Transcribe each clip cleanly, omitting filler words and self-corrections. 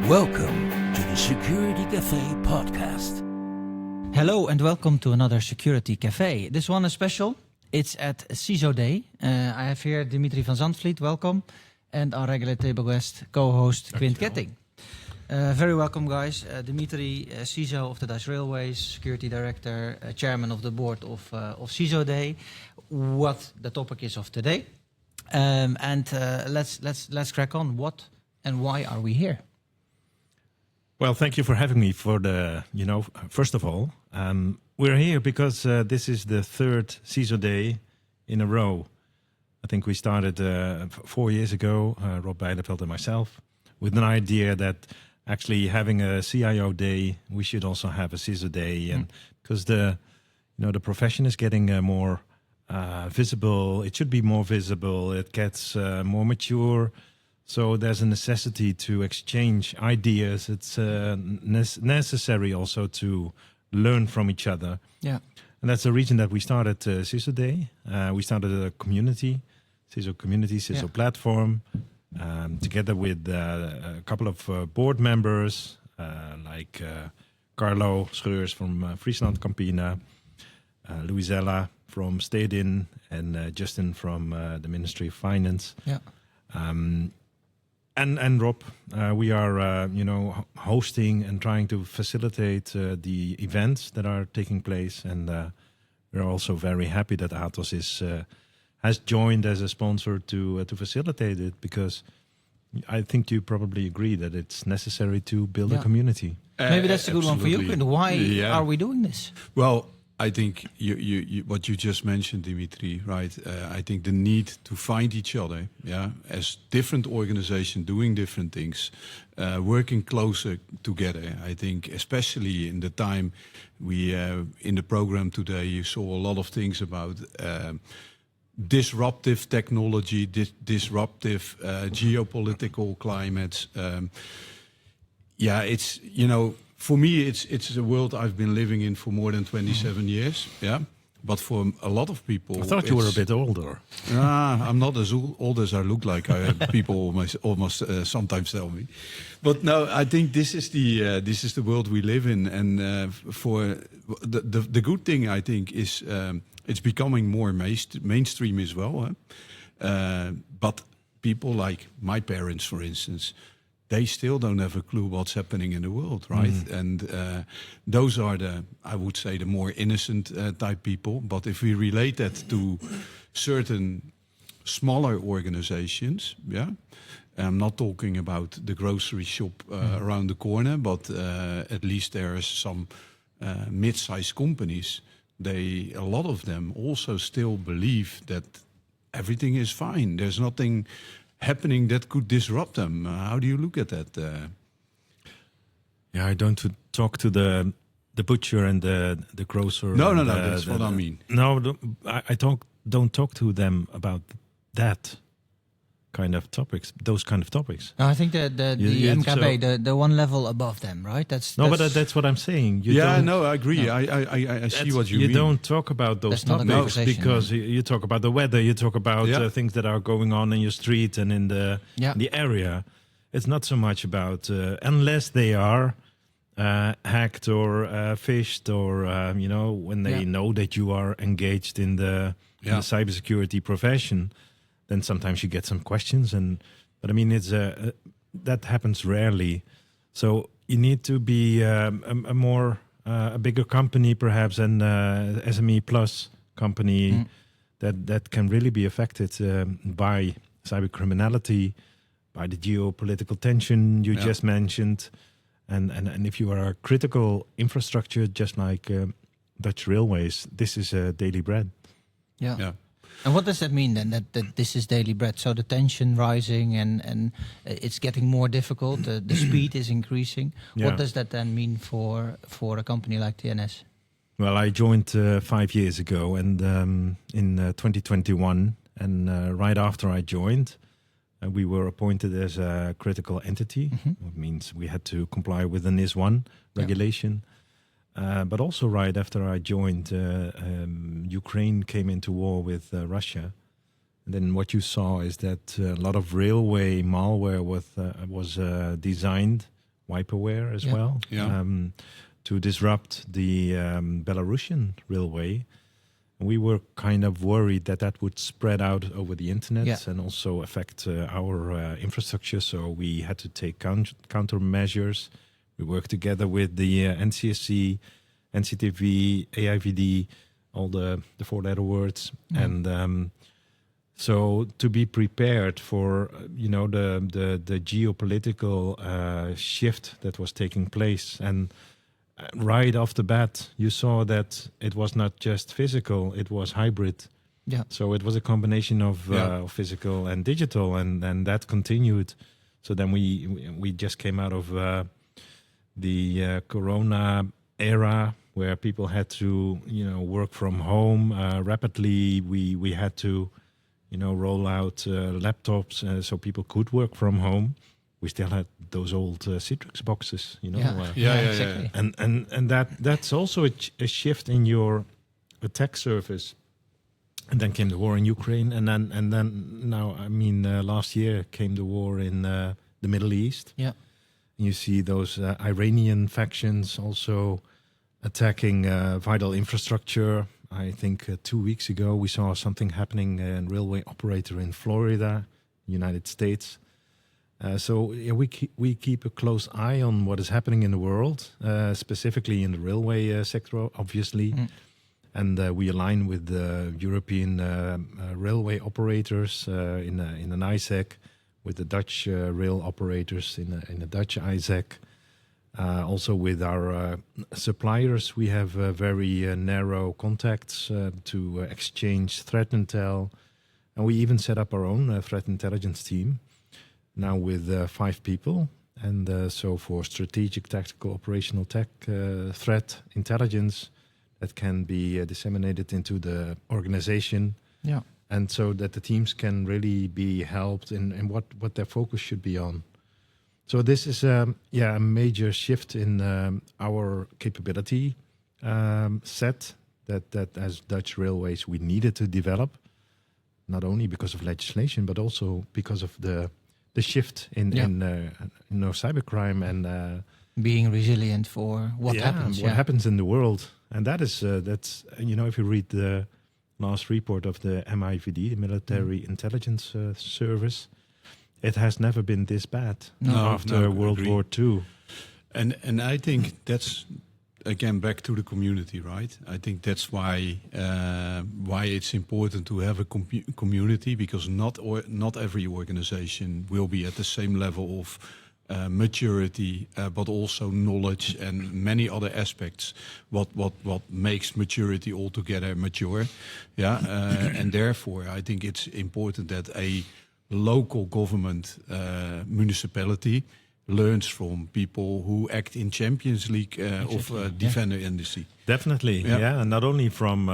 Welcome to the Security Café Podcast. Hello and welcome to another Security Café. This one is special. It's at CISO Day. I have here Dimitri van Zandvliet, welcome. And our regular table guest, co-host Quint Ketting. Very welcome, guys. Dimitri, CISO of the Dutch Railways, Security Director, Chairman of the Board of CISO Day. What the topic is of today. Let's crack on. What and why are we here? Well, thank you for having me for first of all, we're here because this is the third CISO Day in a row. I think we started 4 years ago, Rob Beideveld and myself, with an idea that actually having a CIO Day, we should also have a CISO Day. And because the profession is getting more visible, it should be more visible, it gets more mature. So there's a necessity to exchange ideas. It's necessary also to learn from each other. Yeah, and that's the reason that we started CISO Day. We started a community, CISO platform, together with a couple of board members like Carlo Scheurs from Friesland Campina, Luisella from Stedin, and Justin from the Ministry of Finance. Yeah. And Rob, we are, hosting and trying to facilitate the events that are taking place, and we're also very happy that Atos has joined as a sponsor to facilitate it, because I think you probably agree that it's necessary to build a community. Maybe that's a good one for you, Quint. Why are we doing this? Well, I think you what you just mentioned, Dimitri, right? I think the need to find each other, as different organizations doing different things, working closer together. I think especially in the time we in the program today, you saw a lot of things about disruptive technology, disruptive geopolitical climates. It's For me, it's a world I've been living in for more than 27 years. Yeah, but for a lot of people, I thought you were a bit older. I'm not as old as I look like. People almost sometimes tell me, but no, I think this is the world we live in, and for the good thing, I think, is it's becoming more mainstream as well. But people like my parents, for instance, they still don't have a clue what's happening in the world, right? And those are I would say, the more innocent type people. But if we relate that to certain smaller organizations, I'm not talking about the grocery shop around the corner, but at least there are some mid-sized companies. A lot of them also still believe that everything is fine. There's nothing happening that could disrupt them. How do you look at that? I don't talk to the butcher and the grocer. No, that's what I mean. No, I don't talk to them about that kind of topics. Those kind of topics. I think the MKB, the one level above them, right? That's but that's what I'm saying. I agree. No. I see what you mean. You don't talk about those topics because you talk about the weather. You talk about things that are going on in your street and in the area. It's not so much about unless they are hacked or phished, or when they know that you are engaged in the cybersecurity profession. Then sometimes you get some questions, but I mean, it's that happens rarely. So you need to be a bigger company, perhaps, and SME plus company that can really be affected by cybercriminality, by the geopolitical tension you just mentioned, and if you are a critical infrastructure, just like Dutch Railways, this is daily bread. Yeah. And what does that mean then, that this is daily bread? So the tension rising and it's getting more difficult, the speed is increasing. What does that then mean for a company like TNS? Well, I joined 5 years ago, and in 2021, and right after I joined, we were appointed as a critical entity. It means we had to comply with the NIS1 regulation. But also right after I joined, Ukraine came into war with Russia. And then what you saw is that a lot of railway malware was designed wiperware as well, to disrupt the Belarusian railway. We were kind of worried that would spread out over the internet and also affect our infrastructure. So we had to take countermeasures. We worked together with the NCSC, NCTV, AIVD, all the four-letter words, and so to be prepared for the geopolitical shift that was taking place. And right off the bat, you saw that it was not just physical; it was hybrid. Yeah. So it was a combination of physical and digital, and that continued. So then we just came out of the Corona era, where people had to work from home rapidly. We had to roll out laptops so people could work from home. We still had those old Citrix boxes, exactly. And that's also a shift in your attack surface. And then came the war in Ukraine, and then now, last year came the war in the Middle East. Yeah, and you see those Iranian factions also attacking vital infrastructure. I think 2 weeks ago we saw something happening in a railway operator in Florida, United States. So we keep a close eye on what is happening in the world, specifically in the railway sector, obviously. And we align with the European railway operators in an ISAC, with the Dutch rail operators in the Dutch ISAC. Also with our suppliers, we have very narrow contacts to exchange threat intel. And we even set up our own threat intelligence team, now with 5 people. And so for strategic, tactical, operational tech threat intelligence that can be disseminated into the organization. Yeah. And so that the teams can really be helped in what their focus should be on. So this is a major shift in our capability set that as Dutch Railways we needed to develop, not only because of legislation but also because of the shift in cybercrime and being resilient for what happens in the world. And that's if you read the last report of the MIVD, the Military Intelligence Service, it has never been this bad after World War II. And I think that's, again, back to the community, right? I think that's why it's important to have a community, because not every organization will be at the same level of maturity, but also knowledge and many other aspects. What makes maturity altogether mature? And therefore, I think it's important that a local government municipality learns from people who act in Champions League of defender industry. Definitely, and not only from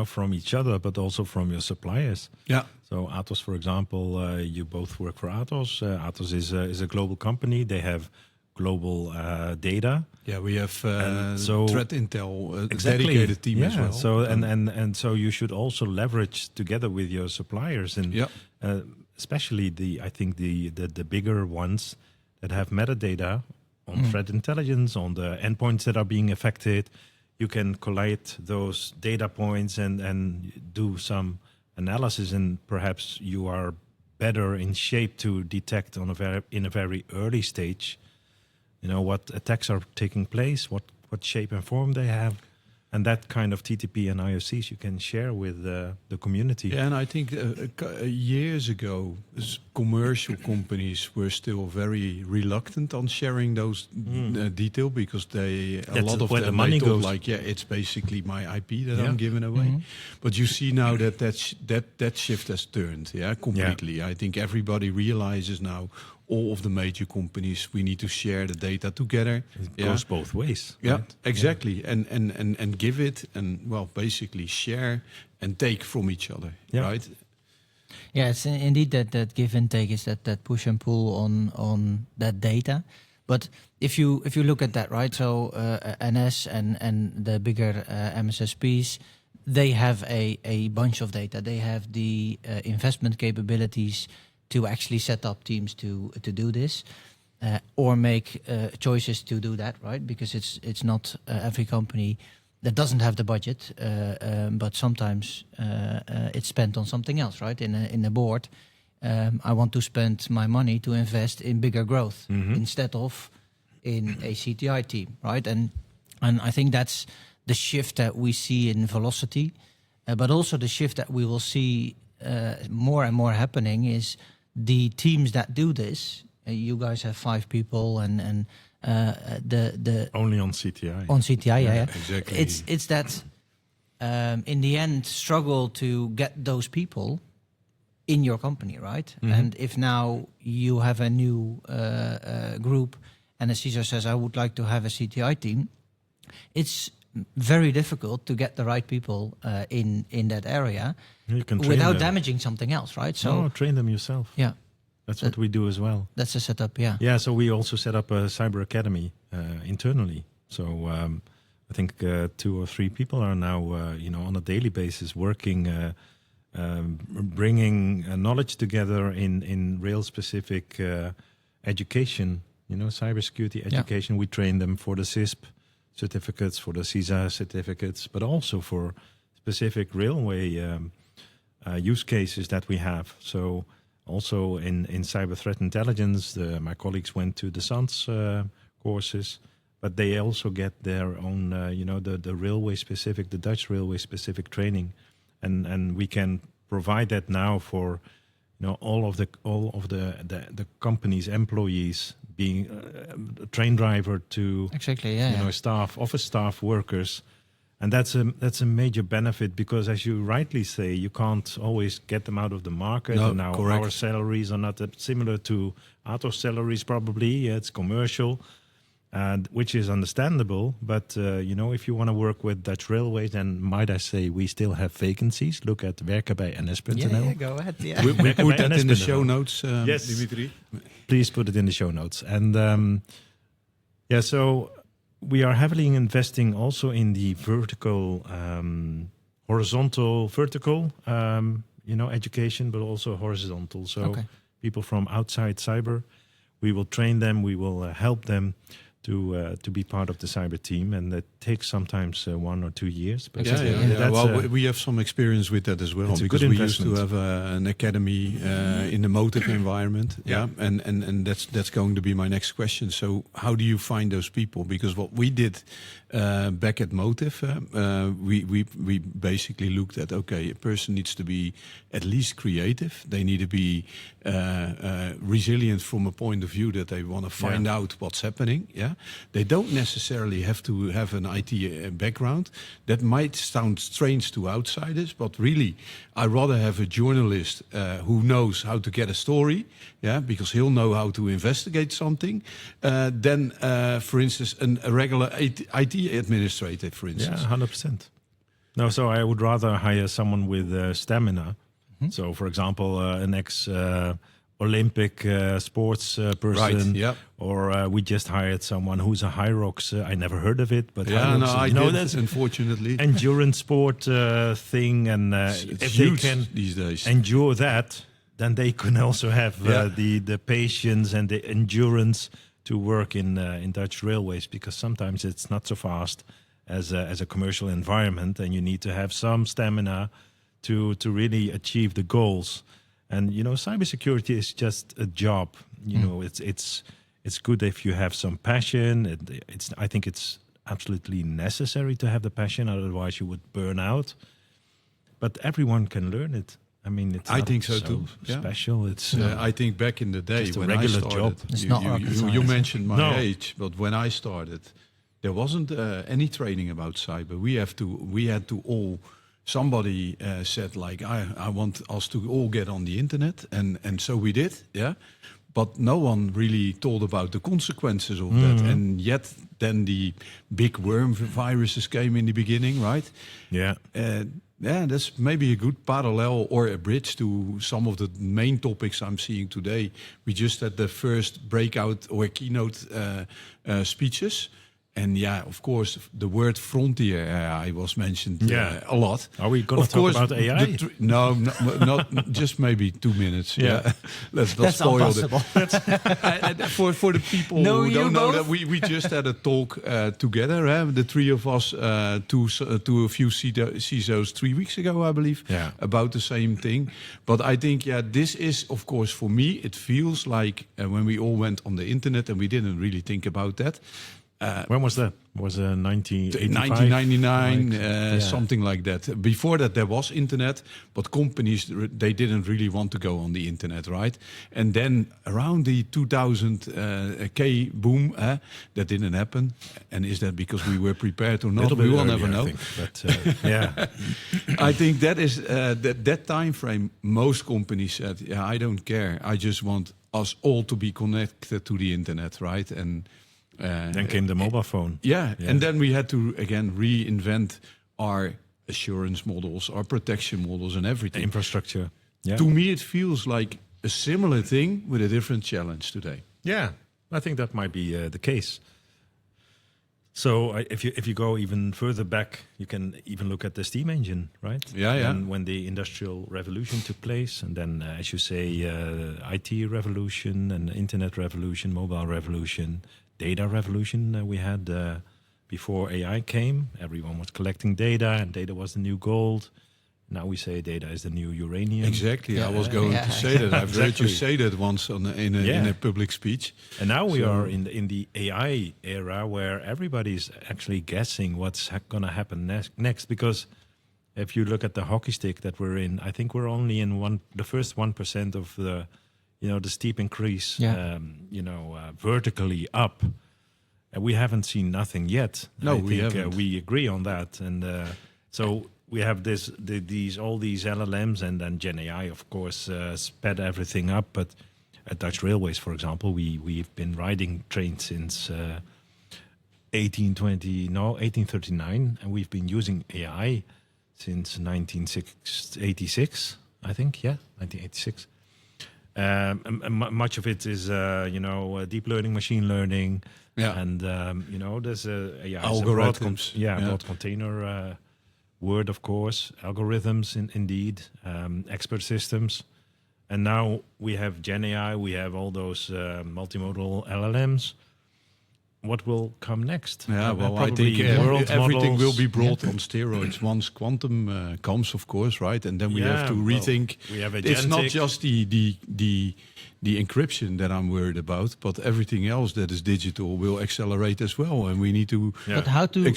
from each other, but also from your suppliers. Yeah. So Atos, for example, you both work for Atos. Atos is a global company. They have global data. Yeah, we have threat intel, dedicated team as well. So and so you should also leverage together with your suppliers, and especially the bigger ones that have metadata on threat intelligence, on the endpoints that are being affected. You can collate those data points and do some analysis, and perhaps you are better in shape to detect in a very early stage, what attacks are taking place, what shape and form they have. And that kind of TTP and IOCs you can share with the community. Yeah, and I think years ago, commercial companies were still very reluctant on sharing those detail, because a lot of them money thought goes. it's basically my IP that I'm giving away. But you see now that shift has turned, completely. Yeah. I think everybody realizes now, all of the major companies, we need to share the data together. It goes both ways. Yeah, right? exactly. Yeah. And give it, and basically share and take from each other, right? Yeah, it's indeed that give and take, is that push and pull on that data. But if you look at that, right? So NS and the bigger MSSPs, they have a bunch of data. They have the investment capabilities to actually set up teams to do this. or make choices to do that, right? Because it's not every company that doesn't have the budget, but sometimes it's spent on something else, right? In a board, I want to spend my money to invest in bigger growth instead of in a CTI team, right? And I think that's the shift that we see in velocity, but also the shift that we will see more and more happening is the teams that do this. You guys have 5 people, and the only on CTI. On CTI, yeah. Exactly. It's that in the end struggle to get those people in your company, right? And if now you have a new group and a CISO says, I would like to have a CTI team, it's very difficult to get the right people in that area without damaging something else, right? So train them yourself. Yeah. That's what we do as well. That's the setup, yeah. Yeah, so we also set up a cyber academy internally. So I think 2 or 3 people are now, on a daily basis working, bringing knowledge together in rail-specific education, cybersecurity education. Yeah. We train them for the CISP certificates, for the CISA certificates, but also for specific railway use cases that we have. So also in cyber threat intelligence, my colleagues went to the SANS courses, but they also get their own, the railway specific, the Dutch railway specific training, and we can provide that now for, all of the company's employees, being a train driver to staff, office staff, workers. And that's a major benefit because, as you rightly say, you can't always get them out of the market. No, and now our salaries are not similar to Atos salaries, probably. It's commercial, which is understandable. But, if you want to work with Dutch Railways, then might I say we still have vacancies. Look at werken bij ns.nl. Yeah, go ahead. Yeah. We put that in the show notes, yes. Dimitri. Please put it in the show notes. And, so we are heavily investing also in the vertical, vertical, education, but also horizontal. So people from outside cyber, we will train them, we will help them to be part of the cyber team, and that takes sometimes 1 or 2 years. But well, we have some experience with that as well, because we used to have an academy in the motive environment. Yeah, and that's going to be my next question. So how do you find those people? Because what we did back at Motive, we basically looked at, a person needs to be at least creative. They need to be resilient from a point of view that they want to find out what's happening. Yeah. They don't necessarily have to have an IT background. That might sound strange to outsiders, but really, I'd rather have a journalist who knows how to get a story, because he'll know how to investigate something, than, for instance, a regular IT administrator, for instance. Yeah, 100%. No, so I would rather hire someone with stamina. Mm-hmm. So, for example, an ex Olympic sports person, right, or we just hired someone who's a Hyrox. I never heard of it, but I know that's unfortunately endurance sport thing, and if they can these days endure that, then they can also have the patience and the endurance to work in Dutch railways, because sometimes it's not so fast as a commercial environment, and you need to have some stamina to really achieve the goals. And cybersecurity is just a job. It's good if you have some passion. I think it's absolutely necessary to have the passion, otherwise you would burn out. But everyone can learn it. I mean, it's I think so too. Special. It's I think back in the day when regular I started, job. You mentioned my age, but when I started, there wasn't any training about cyber. We had to all. Somebody said, like, I want us to all get on the internet, and so we did, but no one really told about the consequences of that. And yet then the big worm viruses came in the beginning, right? That's maybe a good parallel or a bridge to some of the main topics I'm seeing today. We just had the first breakout or keynote speeches. And yeah, of course, the word frontier AI was mentioned a lot. Are we going to talk about AI? No, not just maybe 2 minutes. Yeah, let's not spoil it. For the people who don't know that, we just had a talk together, the three of us, to a few CISOs 3 weeks ago, I believe, about the same thing. But I think, this is, of course, for me, it feels like when we all went on the internet and we didn't really think about that. When was that? Was 1999, something like that. Before that, there was internet, but companies, they didn't really want to go on the internet, right? And then around the 2000 K boom, that didn't happen. And is that because we were prepared or not? We will never know. I think, but, I think that is that time frame. Most companies said, I don't care. I just want us all to be connected to the internet, right? And then came the mobile phone. And then we had to again reinvent our assurance models, our protection models, and everything. The infrastructure. Yeah. To me, it feels like a similar thing with a different challenge today. Yeah, I think that might be the case. So if you go even further back, you can even look at the steam engine, right? And when the industrial revolution took place, and then, as you say, IT revolution and internet revolution, mobile revolution, data revolution we had before AI came. Everyone was collecting data, and data was the new gold. Now we say data is the new uranium. Exactly. I was going to say that. I've heard you say that once in a public speech. And now we are in the AI era where everybody's actually guessing what's going to happen next. Because if you look at the hockey stick that we're in, I think we're only in the first 1% of the steep increase, vertically up. And we haven't seen nothing yet. No, we haven't. We agree on that. And so we have all these LLMs, and then Gen AI, of course, sped everything up. But at Dutch Railways, for example, we've been riding trains since 1839, and we've been using AI since 1986, I think. Yeah, 1986. Much of it is, deep learning, machine learning, and there's algorithms. Broad container word, of course, algorithms, indeed, expert systems, and now we have Gen AI. We have all those multimodal LLMs. What will come next? I think everything will be brought on steroids once quantum comes, of course, right? And then we have to rethink. It's not just the encryption that I'm worried about, but everything else that is digital will accelerate as well, and we need to. But how to then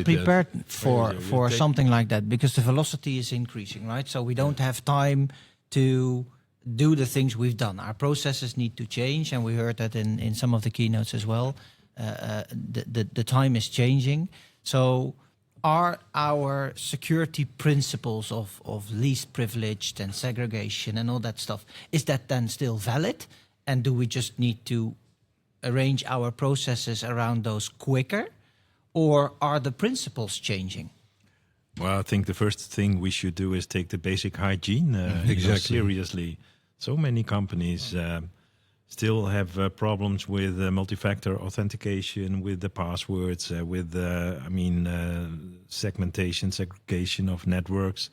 prepare for something like that? Because the velocity is increasing, right? So we don't have time to do the things we've done. Our processes need to change, and we heard that in some of the keynotes as well. The time is changing. So are our security principles of least privileged and segregation and all that stuff, is that then still valid? And do we just need to arrange our processes around those quicker? Or are the principles changing? Well, I think the first thing we should do is take the basic hygiene seriously. So many companies still have problems with multi-factor authentication, with the passwords, with segmentation, segregation of networks.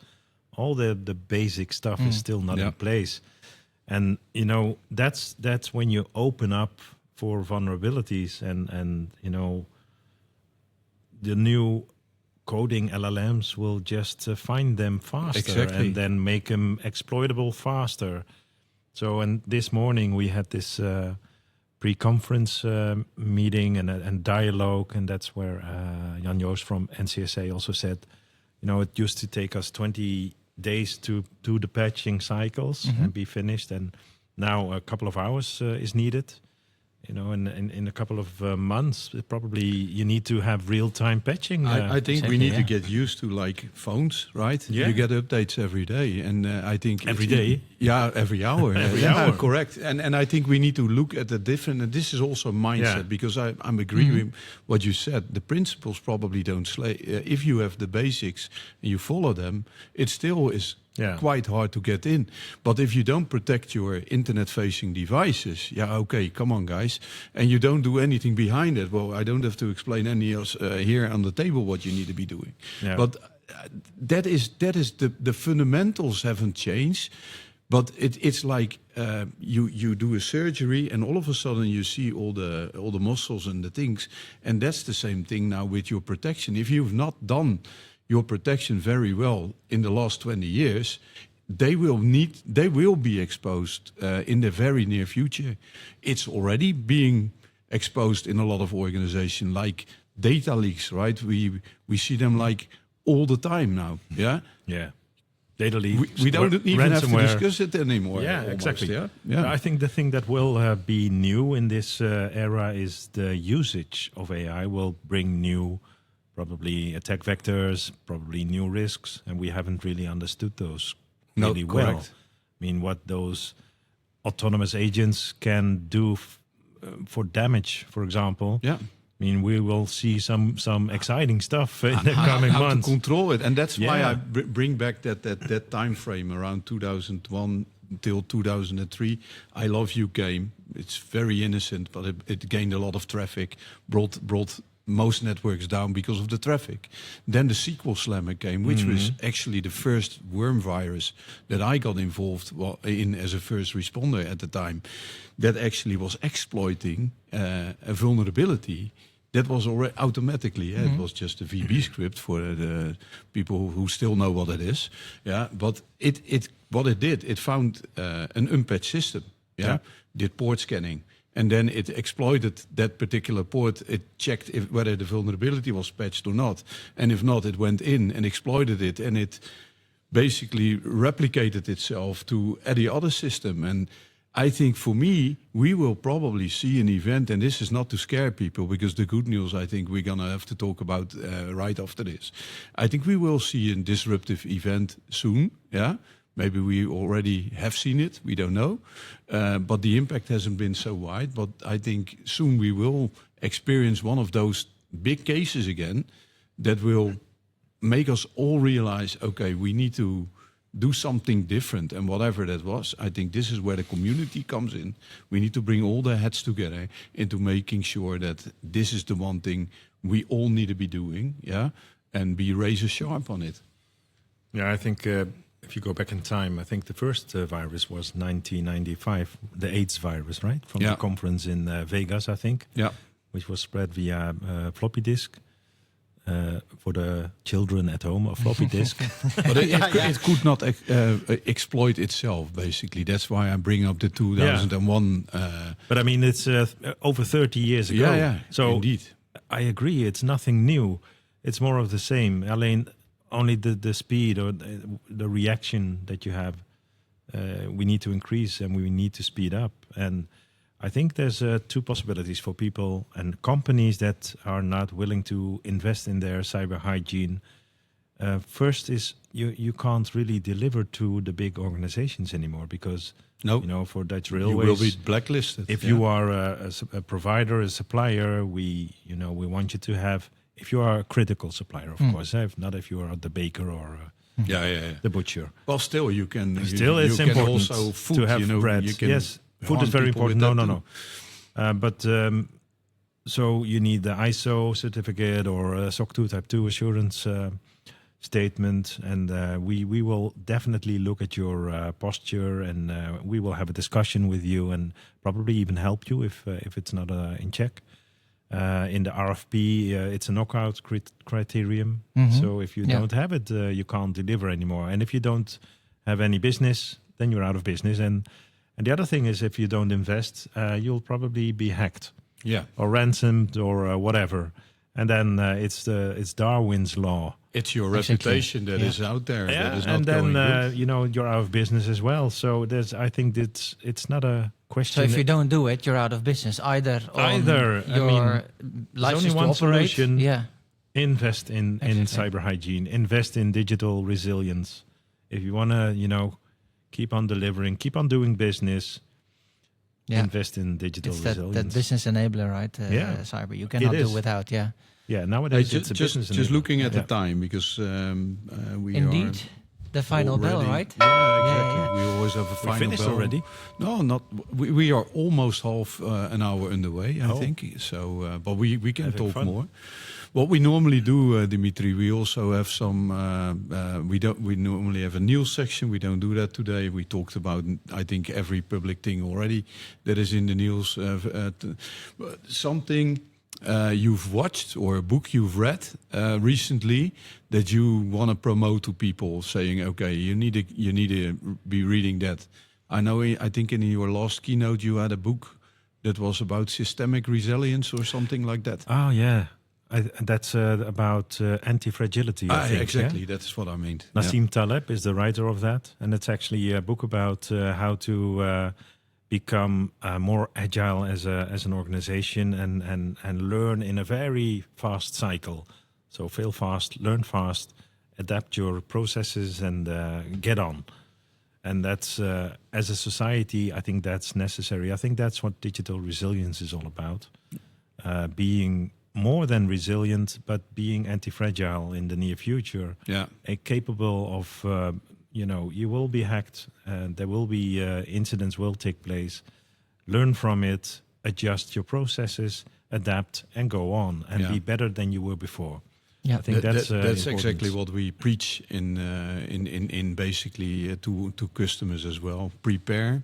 All the basic stuff is still not in place. And, that's when you open up for vulnerabilities and the new coding LLMs will just find them faster and then make them exploitable faster. So, and this morning we had this pre-conference meeting and dialogue, and that's where Jan Joost from NCSA also said, it used to take us 20 days to do the patching cycles and be finished, and now a couple of hours is needed. In a couple of months, probably you need to have real-time patching. I think we need to get used to like phones, right? Yeah. You get updates every day, and I think every day. Every hour. Every hour, correct. And I think we need to look at the different. And this is also mindset because I'm agreeing with what you said. The principles probably don't slay. If you have the basics and you follow them, it still is quite hard to get in. But if you don't protect your internet-facing devices, okay, come on, guys, and you don't do anything behind it, well, I don't have to explain any else here on the table what you need to be doing. Yeah. But that is the fundamentals haven't changed. But it's like you do a surgery, and all of a sudden you see all the muscles and the things, and that's the same thing now with your protection. If you've not done your protection very well in the last 20 years, they will be exposed in the very near future. It's already being exposed in a lot of organizations, like data leaks, right? We see them like all the time now. Yeah. Data leaks. We don't even have to discuss it anymore. Yeah, almost, exactly. Yeah. I think the thing that will be new in this era is the usage of AI will bring new, probably attack vectors, probably new risks, and we haven't really understood those really well. I mean, what those autonomous agents can do for damage, for example. Yeah. I mean, we will see some exciting stuff in the coming months. To control it, and that's why I bring back that time frame around 2001 till 2003. I Love You game. It's very innocent, but it gained a lot of traffic, brought most networks down because of the traffic. Then the SQL Slammer game, which was actually the first worm virus that I got involved in as a first responder at the time, that actually was exploiting a vulnerability. That was already automatically. It was just a VB script for the people who still know what it is. Yeah, but what it did, it found an unpatched system. Did port scanning, and then it exploited that particular port. It checked whether the vulnerability was patched or not, and if not, it went in and exploited it, and it basically replicated itself to any other system. And I think for me, we will probably see an event, and this is not to scare people, because the good news I think we're going to have to talk about right after this. I think we will see a disruptive event soon, Maybe we already have seen it, we don't know. But the impact hasn't been so wide. But I think soon we will experience one of those big cases again that will make us all realize, okay, we need to do something different, and whatever that was. I think this is where the community comes in. We need to bring all the heads together into making sure that this is the one thing we all need to be doing, and be razor sharp on it. Yeah, I think if you go back in time, I think the first virus was 1995, the AIDS virus, right? From the conference in Vegas, I think, which was spread via floppy disk. For the children at home, a floppy disk. But it could not exploit itself, basically. That's why I bring up the 2001. But I mean, it's over 30 years ago. Yeah, so indeed. I agree, it's nothing new. It's more of the same. Only the speed or the reaction that you have, we need to increase, and we need to speed up. And I think there's two possibilities for people and companies that are not willing to invest in their cyber hygiene. First is you can't really deliver to the big organizations anymore, because for Dutch Railways, you will be blacklisted. If you are a provider, a supplier, we want you to have. If you are a critical supplier, of course, not if you are the baker or the butcher. Well, still you can. It's you important can also food, to have bread. Yes. Food is very important. No. But so you need the ISO certificate or a SOC 2 Type 2 assurance statement, and we will definitely look at your posture, and we will have a discussion with you, and probably even help you if it's not in check. In the RFP, it's a knockout criterion. So if you don't have it, you can't deliver anymore. And if you don't have any business, then you're out of business. And the other thing is, if you don't invest, you'll probably be hacked, or ransomed, or whatever. And then it's Darwin's law. It's your reputation that is out there. That is not and then good. You're out of business as well. So I think it's not a question. So if you don't do it, you're out of business. Either your license only one to operate. Solution. Invest in cyber hygiene. Invest in digital resilience. If you want to, keep on delivering, keep on doing business. Invest in digital resilience. That business enabler, right? Cyber. You cannot do without. Yeah, nowadays it's a business enabler. Just looking at the time, because we Indeed. the final bell, right? Yeah, exactly. We always have a final finished bell. already? No, not. We are almost half an hour underway, I think. So, but we can talk more. What we normally do, Dimitri, we also have some. We normally have a news section. We don't do that today. We talked about, I think, every public thing already that is in the news. Something you've watched or a book you've read recently that you want to promote to people, saying, "Okay, you need to be reading that." I know. I think in your last keynote you had a book that was about systemic resilience or something like that. Oh yeah. That's about Antifragility, I think. Exactly, yeah? that's what I meant. Nassim Taleb is the writer of that. And it's actually a book about how to become more agile as an organization and learn in a very fast cycle. So fail fast, learn fast, adapt your processes and get on. And that's, as a society, I think that's necessary. I think that's what digital resilience is all about. Being more than resilient, but being anti-fragile in the near future. Yeah. Capable of, you will be hacked. There will be incidents will take place. Learn from it, adjust your processes, adapt, and go on, and be better than you were before. Yeah, I think that's exactly what we preach in basically to customers as well. Prepare,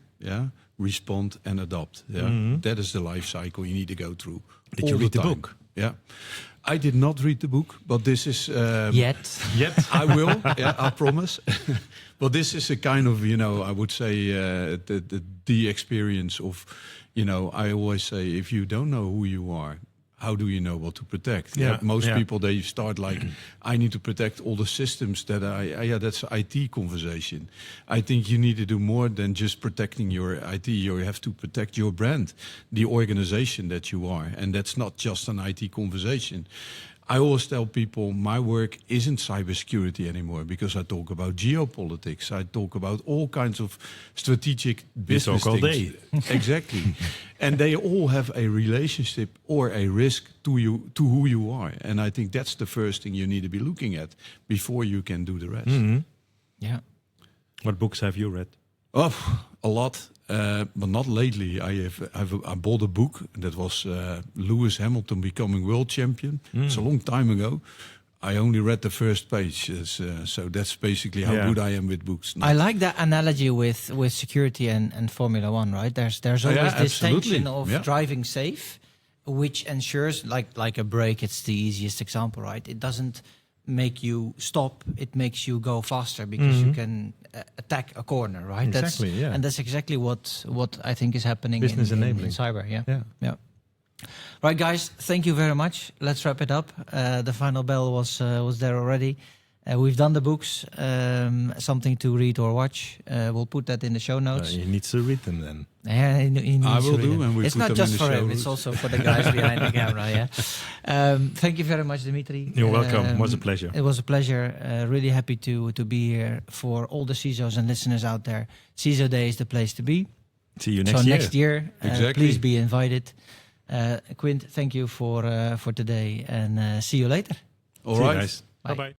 respond, and adopt. Yeah, that is the life cycle you need to go through. Did you read the book? Yeah, I did not read the book, but this is yet. I will. Yeah, I promise. But this is a kind of, I would say the experience of, I always say, if you don't know who you are, how do you know what to protect? Yeah, most people, they start like, I need to protect all the systems that that's an IT conversation. I think you need to do more than just protecting your IT. You have to protect your brand, the organization that you are. And that's not just an IT conversation. I always tell people my work isn't cybersecurity anymore because I talk about geopolitics. I talk about all kinds of strategic business all things. Day. Exactly. And they all have a relationship or a risk to who you are. And I think that's the first thing you need to be looking at before you can do the rest. Mm-hmm. Yeah. What books have you read? Oh, a lot. But not lately. I bought a book that was Lewis Hamilton becoming world champion. It's a long time ago. I only read the first page, so that's basically how good I am with books. I like that analogy with security and Formula One, right? There's always this tension of driving safe, which ensures, like a brake, it's the easiest example, right? It doesn't make you stop, it makes you go faster because you can attack a corner, right? Exactly, And that's exactly what I think is happening in cyber. Yeah. Right, guys, thank you very much. Let's wrap it up. The final bell was there already. We've done the books, something to read or watch. We'll put that in the show notes. He needs to read them then. Yeah, I will do, and it's not just for him; it's also for the guys behind the camera. Yeah. Thank you very much, Dimitri. You're welcome. It was a pleasure. It was a pleasure. Really happy to be here for all the CISOs and listeners out there. CISO Day is the place to be. See you next year. Next year, exactly. Please be invited. Quint, thank you for today, and see you later. All right, guys. Bye bye.